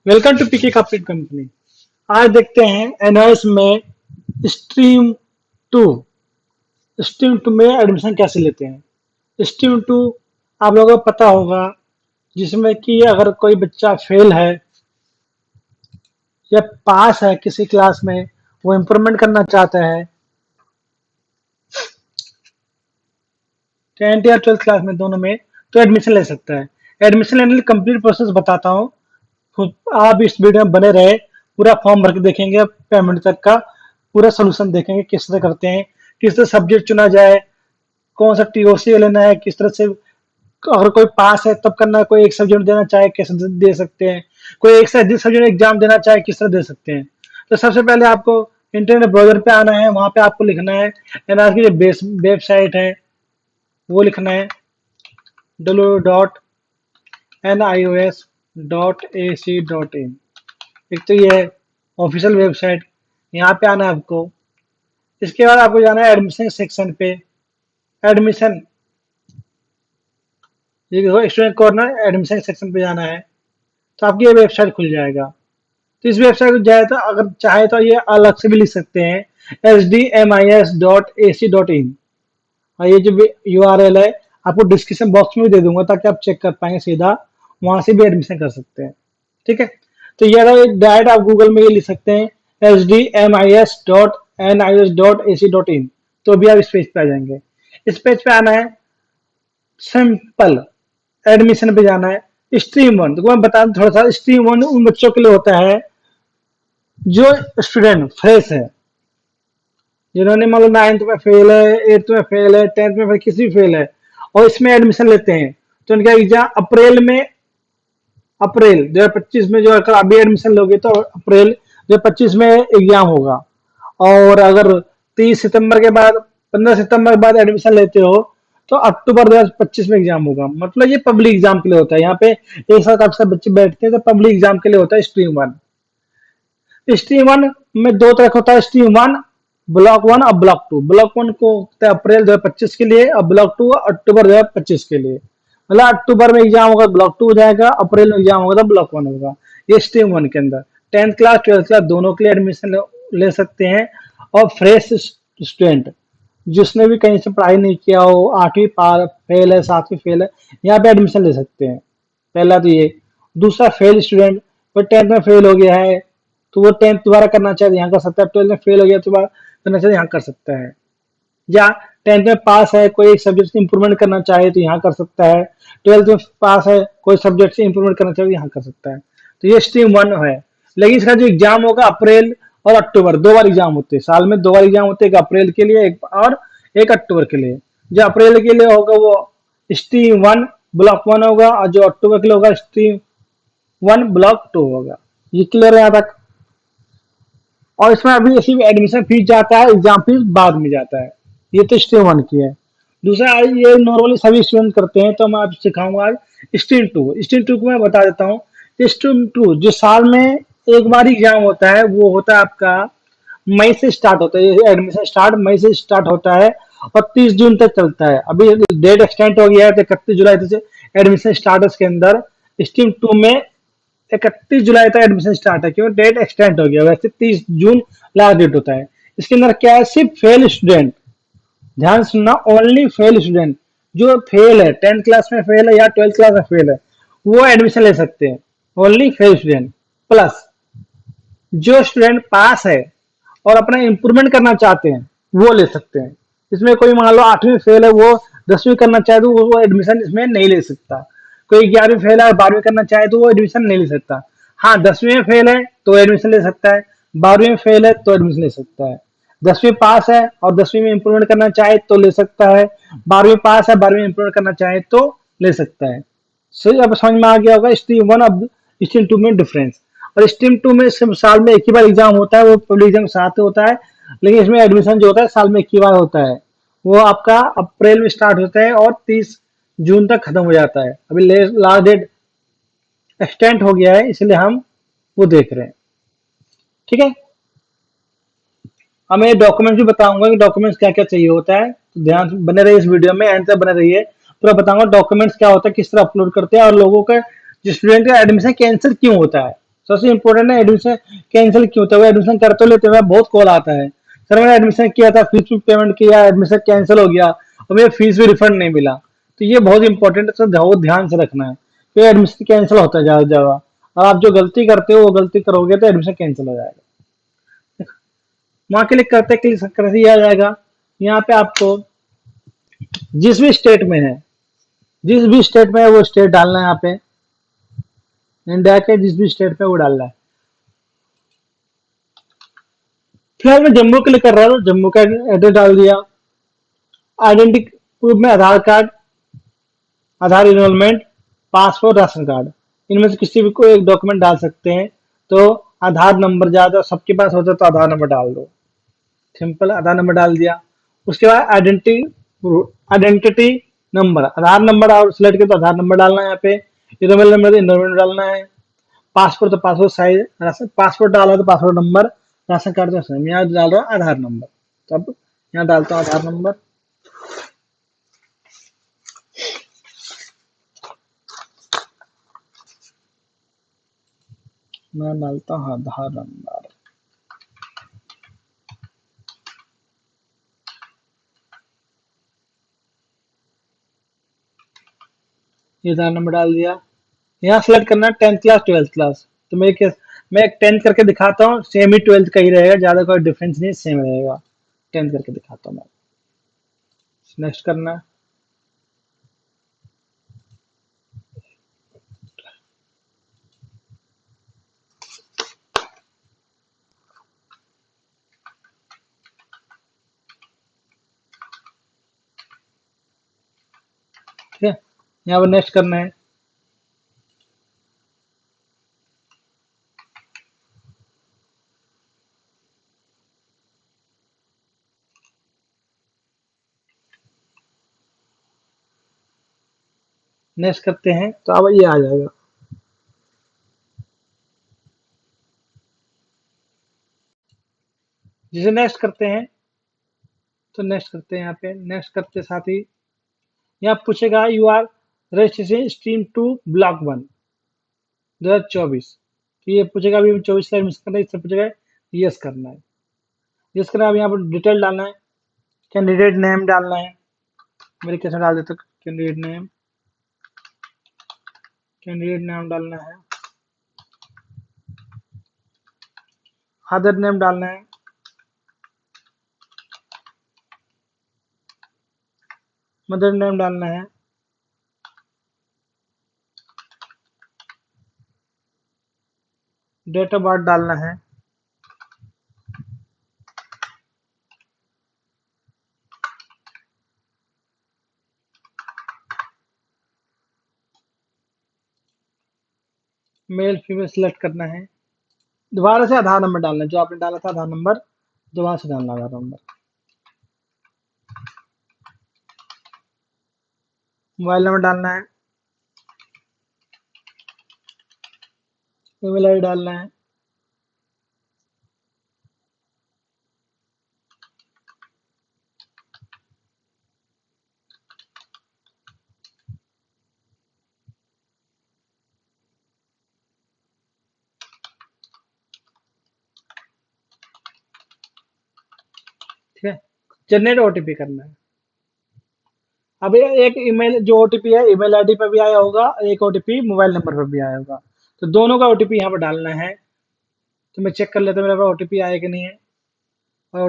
Welcome to PK corporate company. आज देखते हैं एनआईएस में स्ट्रीम टू स्ट्रीम टू में एडमिशन कैसे लेते हैं। स्ट्रीम टू आप लोगों को पता होगा, जिसमें कि अगर कोई बच्चा फेल है या पास है किसी क्लास में, वो इम्प्रूवमेंट करना चाहता है 10th या 12th क्लास में, दोनों में, तो एडमिशन ले सकता है। एडमिशन लेने के लिए कंप्लीट प्रोसेस बताता हूँ, आप इस वीडियो में बने रहे। पूरा फॉर्म भर के देखेंगे, पेमेंट तक का पूरा सोल्यूशन देखेंगे, किस तरह करते हैं, किस तरह सब्जेक्ट चुना जाए, कौन सा टीओसी लेना है, किस तरह से, अगर कोई पास है तब करना है, कोई एक सब्जेक्ट देना चाहे कैसे दे सकते हैं, कोई एक से अधिक सब्जेक्ट एग्जाम देना चाहे किस तरह दे सकते हैं। तो सबसे पहले आपको इंटरनेट ब्राउजर पे आना है, वहां पे आपको लिखना है एनआर की जो बेस वेबसाइट है वो लिखना है www.nios.ac.in। एक तो ये है ऑफिशियल वेबसाइट, यहाँ पे आना है आपको। इसके बाद आपको जाना है एडमिशन सेक्शन पे। एडमिशन, ये देखो स्टूडेंट कॉर्नर, एडमिशन सेक्शन पे जाना है तो आपकी ये वेबसाइट खुल जाएगा। तो इस वेबसाइट को जाए तो अगर चाहे तो ये अलग से भी लिख सकते हैं sdmis.ac.in, और ये जो URL है आपको डिस्क्रिप्शन बॉक्स में भी दे दूंगा ताकि आप चेक कर पाएंगे, सीधा वहां से भी एडमिशन कर सकते हैं। ठीक है, तो ये डायरेक्ट आप गूगल में ये लिख सकते हैं sdmis.nios.ac.in, तो भी आप इस पेज पे आ जाएंगे। इस पेज पे आना है, सिंपल एडमिशन पे जाना है। स्ट्रीम वन, तो मैं बता दूं थोड़ा सा, स्ट्रीम वन उन बच्चों के लिए होता है जो स्टूडेंट फ्रेश है, जिन्होंने मतलब 9th में फेल है, 8th में फेल है, 10th में फेल, किसी भी फेल है और इसमें एडमिशन लेते हैं, तो उनका एग्जाम अप्रैल 2025 में, जो अगर अभी एडमिशन लोगे तो अप्रैल 2025 में एग्जाम होगा। और अगर 30 सितंबर के बाद, 15 सितंबर के बाद एडमिशन लेते हो तो अक्टूबर 2025 में एग्जाम होगा। मतलब ये पब्लिक एग्जाम के लिए होता है। यहाँ पे एक साथ आपसे बच्चे बैठते हैं तो पब्लिक एग्जाम के लिए होता है स्ट्रीम वन। स्ट्रीम वन में दो तरह का होता है, स्ट्रीम वन ब्लॉक वन और ब्लॉक टू। ब्लॉक वन को होता है अप्रैल 2025 के लिए और ब्लॉक टू अक्टूबर 2025 के लिए। मतलब अक्टूबर में एग्जाम होगा ब्लॉक टू हो जाएगा, अप्रैल में एग्जाम होगा तो ब्लॉक वन होगा। ये स्ट्रीम वन के अंदर 10th क्लास 12th क्लास दोनों के लिए एडमिशन ले सकते हैं। और फ्रेश स्टूडेंट जिसने भी कहीं से पढ़ाई नहीं किया हो, 8वीं पार फेल है, 7वीं फेल है, यहाँ पे एडमिशन ले सकते हैं। पहला तो ये। दूसरा, फेल स्टूडेंट, कोई 10th में फेल हो गया है तो वो 10th दोबारा करना चाहे तो यहाँ कर सकता है, 12th में फेल हो गया तो दोबारा करना चाहे यहाँ कर सकता है। या 10th में पास है, कोई एक सब्जेक्ट से इंप्रूवमेंट करना चाहे तो यहाँ कर सकता है। 12th में पास है, कोई सब्जेक्ट से इंप्रूवमेंट करना चाहे तो यहाँ कर सकता है। तो ये स्ट्रीम वन है। लेकिन इसका जो एग्जाम होगा अप्रैल और अक्टूबर, दो बार एग्जाम होते हैं साल में, दो बार एग्जाम होते हैं, एक अप्रैल के लिए और एक अक्टूबर के लिए। जो अप्रैल के लिए होगा वो स्ट्रीम वन ब्लॉक वन होगा और जो अक्टूबर के लिए होगा स्ट्रीम वन ब्लॉक टू होगा। ये क्लियर है यहाँ तक? और इसमें अभी ऐसी एडमिशन फीस जाता है, एग्जाम फीस बाद में जाता है। ये तो स्ट्रीम वन की है। दूसरा, ये नॉर्मली सभी स्टूडेंट करते हैं, तो मैं आपको सिखाऊंगा आज स्ट्रीम टू। स्ट्रीम टू को मैं बता देता हूँ। स्ट्रीम टू जो साल में एक बार एग्जाम होता है, वो होता है आपका मई से स्टार्ट होता है। ये एडमिशन स्टार्ट मई से स्टार्ट होता है और 30 जून तक चलता है। अभी डेट एक्सटेंड हो गया है तो 31 जुलाई से एडमिशन स्टार्ट है इसके अंदर। स्ट्रीम टू में 31 जुलाई तक एडमिशन स्टार्ट है, क्यों डेट एक्सटेंड हो गया। वैसे 30 जून लास्ट डेट होता है। इसके अंदर क्या है, सिर्फ फेल स्टूडेंट, ध्यान सुनना, ओनली फेल स्टूडेंट, जो फेल है 10th क्लास में फेल है या 12th क्लास में फेल है, वो एडमिशन ले सकते हैं। Only fail student. प्लस जो स्टूडेंट पास है और अपना इंप्रूवमेंट करना चाहते हैं वो ले सकते हैं। इसमें कोई मान लो 8वीं फेल है, वो 10वीं करना चाहे तो वो एडमिशन इसमें नहीं ले सकता। कोई 11वीं फेल है और 12वीं करना चाहे तो वो एडमिशन नहीं ले सकता। हाँ, 10वीं में फेल है तो एडमिशन ले सकता है, 12वीं में फेल है तो एडमिशन ले सकता है। 10वीं पास है और 10वीं में इंप्रूवमेंट करना चाहे तो ले सकता है, 12वीं पास है 12वीं में इंप्रूवमेंट करना चाहे तो ले सकता है। सही, अब समझ में आ गया होगा स्ट्रीम वन और स्ट्रीम टू में डिफरेंस। और स्ट्रीम टू में सिर्फ साल में एक ही बार एग्जाम होता है, वो पब्लिक एग्जाम साथ होता है। लेकिन इसमें एडमिशन जो होता है साल में एक ही बार होता है। वो आपका अप्रैल में स्टार्ट होता है और 30 जून तक खत्म हो जाता है। अभी लास्ट डेट एक्सटेंड हो गया है, इसलिए हम वो देख रहे हैं। ठीक है, अब मैं डॉक्यूमेंट्स भी बताऊंगा कि डॉक्यूमेंट्स क्या क्या चाहिए होता है। तो ध्यान से बने रहिए इस वीडियो में, एंड तक बने रहिए। पूरा बताऊंगा डॉक्यूमेंट्स क्या होता है, किस तरह अपलोड करते हैं और लोगों का जो स्टूडेंट का एडमिशन कैंसिल क्यों होता है। सबसे इम्पोर्टेंट है एडमिशन कैंसिल क्यों होता है। वो एडमिशन कर तो लेते हुए बहुत कॉल आता है, सर मैंने एडमिशन किया था, फीस भी पेमेंट किया, एडमिशन कैंसिल हो गया और मुझे फीस भी रिफंड नहीं मिला। तो ये बहुत इंपॉर्टेंट है, सर बहुत ध्यान से रखना है कि एडमिशन कैंसिल होता है ज़्यादा से ज़्यादा, और आप जो गलती करते हो वो गलती करोगे तो एडमिशन कैंसिल हो जाएगा। वहाँ क्लिक करते क्लिक करते ही आ जाएगा। यहाँ पे आपको जिस भी स्टेट में है, जिस भी स्टेट में है वो स्टेट डालना है। यहाँ पे इंडिया के जिस भी स्टेट में वो डालना है। फिलहाल मैं जम्मू क्लिक कर रहा हूँ, जम्मू का एड्रेस डाल दिया। आइडेंटिटी प्रूफ में आधार कार्ड, आधार इनरोलमेंट, पासपोर्ट, राशन कार्ड, इनमें से किसी भी कोई एक डॉक्यूमेंट डाल सकते हैं। तो आधार नंबर ज़्यादा सबके पास होता है तो आधार नंबर डाल दो, सिंपल आधार नंबर डाल दिया। उसके बाद आइडेंटिटी आइडेंटिटी नंबर, आधार नंबर और सिलेक्ट किया तो आधार नंबर डालना है। यहाँ पे इनरोलमेंट नंबर तो इनरोलमेंट डालना है। पासपोर्ट तो पासपोर्ट साइज, पासपोर्ट डाला तो पासपोर्ट नंबर, राशन कार्ड तो सेम। यहाँ डाल रहा हूँ आधार नंबर, तो अब यहाँ डालता हूँ आधार नंबर। मैं डालता हूँ आधार नंबर, ये आधार नंबर डाल दिया। यहाँ सेलेक्ट करना है 10th क्लास 12th क्लास, तो मेरे केस मैं 10th करके दिखाता हूँ, सेम ही 12th का ही रहेगा, ज़्यादा कोई डिफरेंस नहीं, सेम रहेगा। 10th करके दिखाता हूँ मैं। नेक्स्ट करना है। ठीक है, यहाँ पर नेक्स्ट करना है। नेक्स्ट करते हैं तो अब ये आ जाएगा। जिसे नेक्स्ट करते हैं तो नेक्स्ट करते हैं, यहाँ पे नेक्स्ट करते साथ ही यहाँ पूछेगा you are registration stream two block 1 2024। तो ये पूछेगा अभी 24 का एडमिशन करना है, इससे पूछेगा यस करना है। यस करना है। अब यहाँ पर डिटेल डालना है, कैंडिडेट नेम डालना है। मेरे कैसे डाल देते, कैंडिडेट नेम डालना है, फादर नेम डालना है, मदर नेम डालना है, डेट ऑफ बर्थ डालना है, मेल फीमेल सिलेक्ट करना है। दोबारा से आधार नंबर डालना है, जो आपने डाला था आधार नंबर दोबारा से डालना है आधार नंबर। मोबाइल नंबर डालना है, ईमेल आईडी डालना है। ठीक है, जनरेट ओटीपी करना है। अब ये एक ईमेल जो ओटीपी है ईमेल आईडी पर भी आया होगा, एक ओटीपी मोबाइल नंबर पर भी आया होगा, तो दोनों का ओटीपी यहाँ पर डालना है। तो मैं चेक कर लेता हूँ मेरे पास ओटीपी आया कि नहीं है। और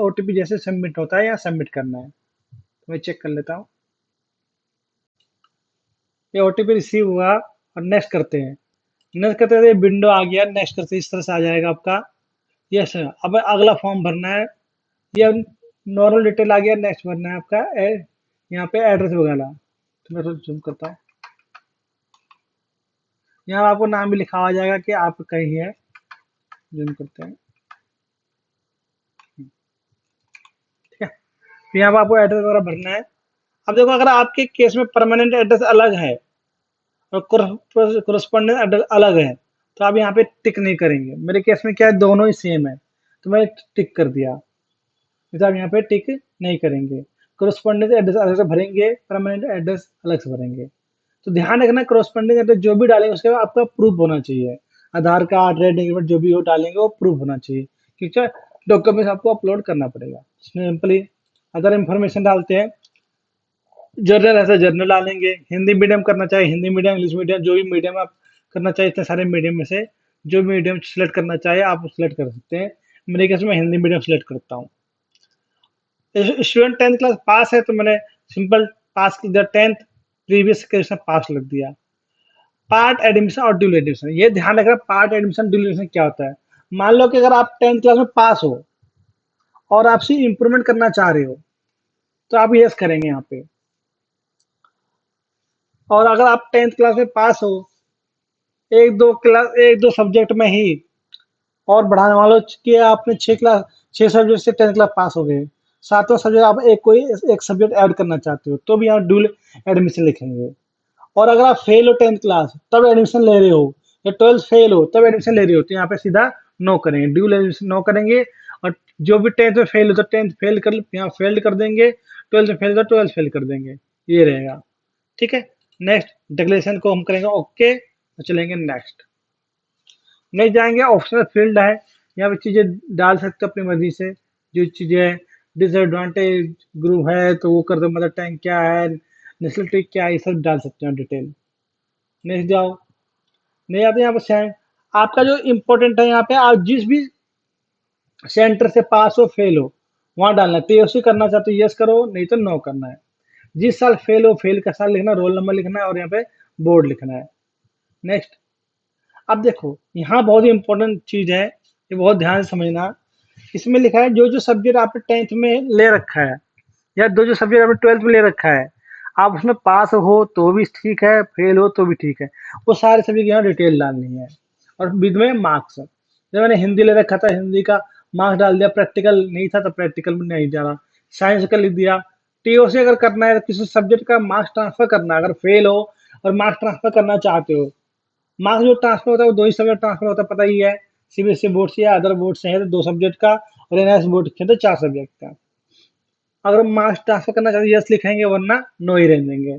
ओटीपी जैसे सबमिट होता है या सबमिट करना है, तो मैं चेक कर लेता हूँ। ये ओटीपी रिसीव हुआ और नेक्स्ट करते हैं। नेक्स्ट करते हैं विंडो आ गया, नेक्स्ट करते इस तरह से आ जाएगा आपका। यस, अब अगला फॉर्म भरना है। ये नॉर्मल डिटेल आ गया, नेक्स्ट भरना है आपका यहाँ पे एड्रेस वगैरह। तो मैं जूम करता हूँ, यहाँ आपको नाम भी लिखा आ जाएगा कि आप कहीं है। जूम करते हैं, ठीक है। फिर यहाँ पे आपको एड्रेस वगैरह भरना है। अब देखो अगर आपके केस में परमानेंट एड्रेस अलग है और कोरस्पॉन्डेंस एड्रेस अलग है तो आप यहाँ पे टिक नहीं करेंगे। मेरे केस में क्या है, दोनों ही सेम है तो मैं टिक कर दिया, तो आप यहाँ पे टिक नहीं करेंगे। कोरस्पॉन्डेंस एड्रेस अलग से भरेंगे, परमानेंट एड्रेस अलग से भरेंगे। तो ध्यान रखना कोरस्पॉन्डेंस एड्रेस जो भी डालेंगे उसके बाद आपका प्रूफ होना चाहिए। आधार कार्ड, रेड एग्रीमेंट जो भी हो डालेंगे वो प्रूफ होना चाहिए। ठीक है, डॉक्यूमेंट्स आपको अपलोड करना पड़ेगा। सिंपली अदर इन्फॉर्मेशन डालते हैं, जर्नल ऐसा जर्नल डालेंगे, हिंदी मीडियम करना चाहिए हिंदी मीडियम, इंग्लिश मीडियम, जो भी मीडियम आप करना चाहिए, इतने सारे मीडियम में से जो मीडियम सेलेक्ट करना चाहिए आप सेलेक्ट कर सकते हैं। मेरे केस में हिंदी मीडियम सेलेक्ट करता हूँ। स्टूडेंट 10th क्लास पास है तो मैंने सिंपल पास की 10th प्रीवियस के पास लिख दिया। पार्ट एडमिशन और ड्यूल एडमिशन, ये ध्यान रखना पार्ट एडमिशन ड्यूल एडमिशन क्या होता है। मान लो कि अगर आप 10th क्लास में पास हो और आपसे इंप्रूवमेंट करना चाह रहे हो तो आप यस करेंगे यहाँ पे। और अगर आप 10th क्लास में पास हो, एक दो सब्जेक्ट में ही और बढ़ाने, मान लो कि आपने 6 सब्जेक्ट से 10th क्लास पास हो गए, सातवां सब्जेक्ट आप एक सब्जेक्ट ऐड करना चाहते हो तो भी यहाँ ड्यूल एडमिशन लिखेंगे। और अगर आप फेल हो 10th क्लास तब एडमिशन ले रहे हो, या 12th फेल हो तब एडमिशन ले रहे हो, तो यहाँ पे सीधा नो करेंगे, ड्यूल एडमिशन नो करेंगे। और जो भी 10th में फेल हो तो 10th फेल कर यहाँ फेल्ड कर देंगे, 12th में फेल तो 12th फेल कर देंगे, ये रहेगा। ठीक है, नेक्स्ट डिक्लेरेशन को हम करेंगे ओके, तो चलेंगे नेक्स्ट। नहीं जाएंगे, ऑप्शनल फील्ड है, यहाँ पे चीजें डाल सकते हो अपनी मर्जी से, जो चीजें डिसएडवांटेज ग्रुप है तो वो कर दो, मदर टंग क्या है, नेशनलिटी क्या है, ये सब डाल सकते हो डिटेल। नेक्स्ट जाओ, नहीं आते यहाँ पे आपका जो इम्पोर्टेंट है यहाँ पे, आप जिस भी सेंटर से पास हो फेल हो वहां डालना है। टीओसी करना चाहते हो यस करो, नहीं तो नो करना है। जिस साल फेल हो फेल का साल लिखना, रोल नंबर लिखना है और यहाँ पे बोर्ड लिखना है। नेक्स्ट, अब देखो यहाँ बहुत ही इंपॉर्टेंट चीज है, ये बहुत ध्यान से समझना। इसमें लिखा है जो जो सब्जेक्ट आपने 10th में ले रखा है या जो जो सब्जेक्ट आपने 12th में ले रखा है, आप उसमें पास हो तो भी ठीक है, फेल हो तो भी ठीक है, वो सारे सब्जेक्ट यहाँ डिटेल डालनी है। और विद में मार्क्स, जब मैंने हिंदी ले रखा था हिंदी का मार्क्स डाल दिया, प्रैक्टिकल नहीं था तो प्रैक्टिकल में नहीं डाला, साइंस का लिख दिया। टीओसी अगर करना है, किसी सब्जेक्ट का मार्क्स ट्रांसफर करना है, अगर फेल हो और मार्क्स ट्रांसफर करना चाहते हो, मार्क्स जो ट्रांसफर होता है वो दो ही सब्जेक्ट ट्रांसफर होता है, पता ही है, सीबीएसई बोर्ड से या अदर बोर्ड से है तो 2 सब्जेक्ट का, और एनआईएस बोर्ड से तो 4 सब्जेक्ट का। अगर मार्क्स ट्रांसफर करना चाहते यस लिखेंगे, वरना नो ही रहने देंगे।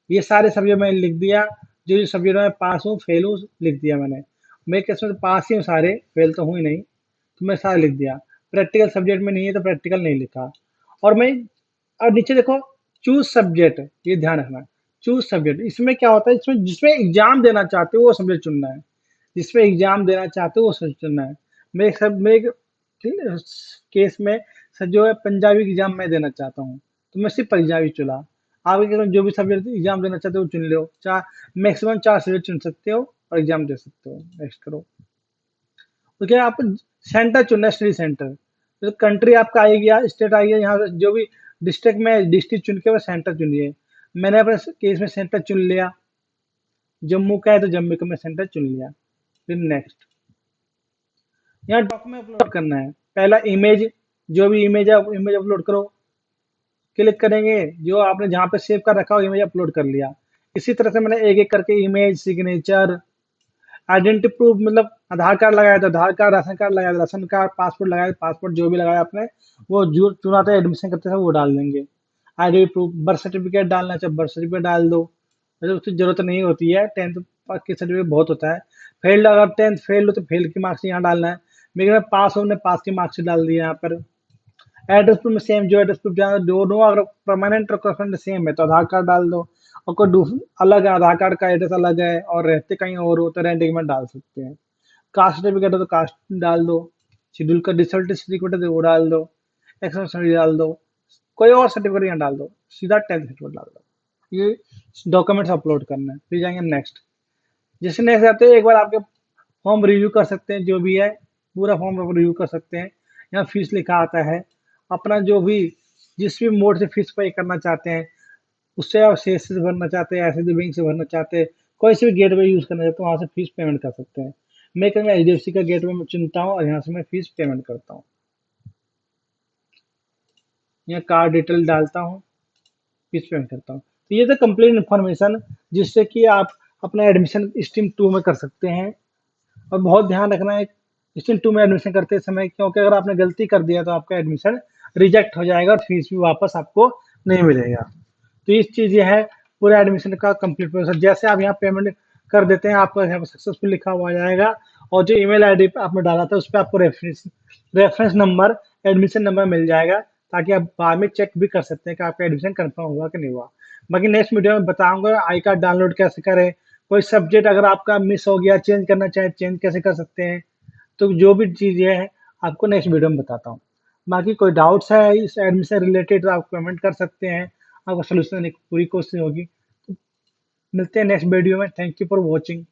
ये सारे सब्जेक्ट मैंने लिख दिया, जो जो सब्जेक्ट में पास हूँ फेल हूँ लिख दिया मैंने। मेरे केस में तो पास ही हूँ सारे, फेल तो हूँ ही नहीं, तो मैं सारे लिख दिया। प्रैक्टिकल सब्जेक्ट में नहीं है तो प्रैक्टिकल नहीं लिखा। और मैं, और नीचे देखो चूज सब्जेक्ट, ये ध्यान रखना, चूज सब्जेक्ट इसमें क्या होता है, इसमें जिसमें एग्जाम देना चाहते हो वो सब्जेक्ट चुनना है, जिसमें एग्जाम देना चाहते हो वो सब्जेक्ट चुनना है। मेरे केस में सर जो है पंजाबी एग्जाम मैं देना चाहता हूँ तो मैं सिर्फ पंजाबी चुना। आगे के जो भी सब्जेक्ट एग्जाम देना चाहते हो वो चुन लो, चार मैक्सिमम 4 सब्जेक्ट चुन सकते हो और एग्जाम दे सकते हो। नेक्स्ट करो, तो क्या आपको सेंटर चुनना है, स्टडी सेंटर, तो कंट्री आपका आ गया, स्टेट आ गया, यहाँ से जो भी डिस्ट्रिक्ट में डिस्ट्रिक्ट चुन के वो सेंटर चुनिए। मैंने अपने केस में सेंटर चुन लिया, जम्मू का है तो जम्मू का मैं सेंटर चुन लिया। फिर नेक्स्ट, यहाँ डॉक्यूमेंट अपलोड करना है। पहला इमेज, जो भी इमेज है इमेज अपलोड करो, क्लिक करेंगे, जो आपने जहाँ पे सेव कर रखा हो इमेज अपलोड कर लिया। इसी तरह से मैंने एक एक करके इमेज, सिग्नेचर, आइडेंटिटी प्रूफ, मतलब आधार कार्ड लगाया तो आधार कार्ड, राशन कार्ड लगाया तो राशन कार्ड, पासपोर्ट लगाया तो पासपोर्ट, जो भी लगाया आपने वो जो चुना था एडमिशन करते समय वो डाल देंगे। आईडी प्रूफ, बर्थ सर्टिफिकेट डालना चाहे बर्थ सर्टिफिकेट डाल दो, वैसे उसकी जरूरत नहीं होती है, 10th की सर्टिफिकेट बहुत होता है। फेल्ड, अगर 10th फेल्ड हो तो फेल की मार्क्स यहाँ डालना है। मेरे में पास हो, हमने पास की मार्क्स डाल दी यहाँ पर। एड्रेस प्रूफ में सेम, जो एड्रेस प्रूफ जहाँ दोनों अगर परमानेंट और करंट सेम है तो आधार कार्ड डाल दो, और कोई अलग है, आधार कार्ड का एड्रेस अलग है और रहते कहीं और हो तो रेंट एग्रीमेंट डाल सकते हैं। कास्ट सर्टिफिकेट है तो कास्ट डाल दो, शेड्यूल का डिसल्ट सर्टिफिकेट है तो वो डाल दो, एक्सएम सर्टिफिकेट डाल दो, कोई और सर्टिफिकेट यहाँ डाल दो, सीधा 10th सर्टिफिकेट डाल दो। ये डॉक्यूमेंट्स अपलोड करना है। फिर जाएंगे नेक्स्ट, जैसे नेक्स्ट आते हैं एक बार आपके फॉर्म रिव्यू कर सकते हैं, जो भी है पूरा फॉर्म आप रिव्यू कर सकते हैं। यहाँ फीस लिखा आता है, अपना जो भी जिस भी मोड से फीस पे करना चाहते हैं, उससे आप सीएससी से भरना चाहते हैं, एसएससी बैंक से भरना चाहते हैं, कोई से भी गेटवे यूज करना चाहते हैं वहाँ से फीस पेमेंट कर सकते हैं। मैं कहीं एचडीएफसी का गेटवे में चुनता हूँ और यहाँ से मैं फीस पेमेंट करता हूँ। यहाँ कार्ड डिटेल डालता हूँ, फीस पेमेंट करता हूँ। तो ये तो कंप्लीट इन्फॉर्मेशन जिससे कि आप अपना एडमिशन स्ट्रीम 2 में कर सकते हैं। और बहुत ध्यान रखना है स्ट्रीम 2 में एडमिशन करते समय, क्योंकि अगर आपने गलती कर दिया तो आपका एडमिशन रिजेक्ट हो जाएगा और फीस भी वापस आपको नहीं मिलेगा। तो इस चीज ये है पूरा एडमिशन का कंप्लीट प्रोसेस। जैसे आप यहाँ पेमेंट कर देते हैं आपका यहाँ पर सक्सेसफुल लिखा हुआ आ जाएगा और जो ईमेल आईडी पे आपने डाला था उस पे आपको reference reference number, admission number मिल जाएगा, ताकि आप बाद में चेक भी कर सकते हैं कि आपका एडमिशन कंफर्म हुआ कि नहीं हुआ। बाकी नेक्स्ट वीडियो में बताऊंगा आई कार्ड डाउनलोड कैसे करें, कोई सब्जेक्ट अगर आपका मिस हो गया, चेंज करना चाहे चेंज कैसे कर सकते हैं। तो जो भी चीज़ें हैं आपको नेक्स्ट वीडियो में बताता हूँ। बाकी कोई डाउट्स है इस एडमिशन रिलेटेड तो आप कमेंट कर सकते हैं, आपका सोल्यूशन की पूरी कोशिश होगी। मिलते हैं नेक्स्ट वीडियो में। Thank you for watching.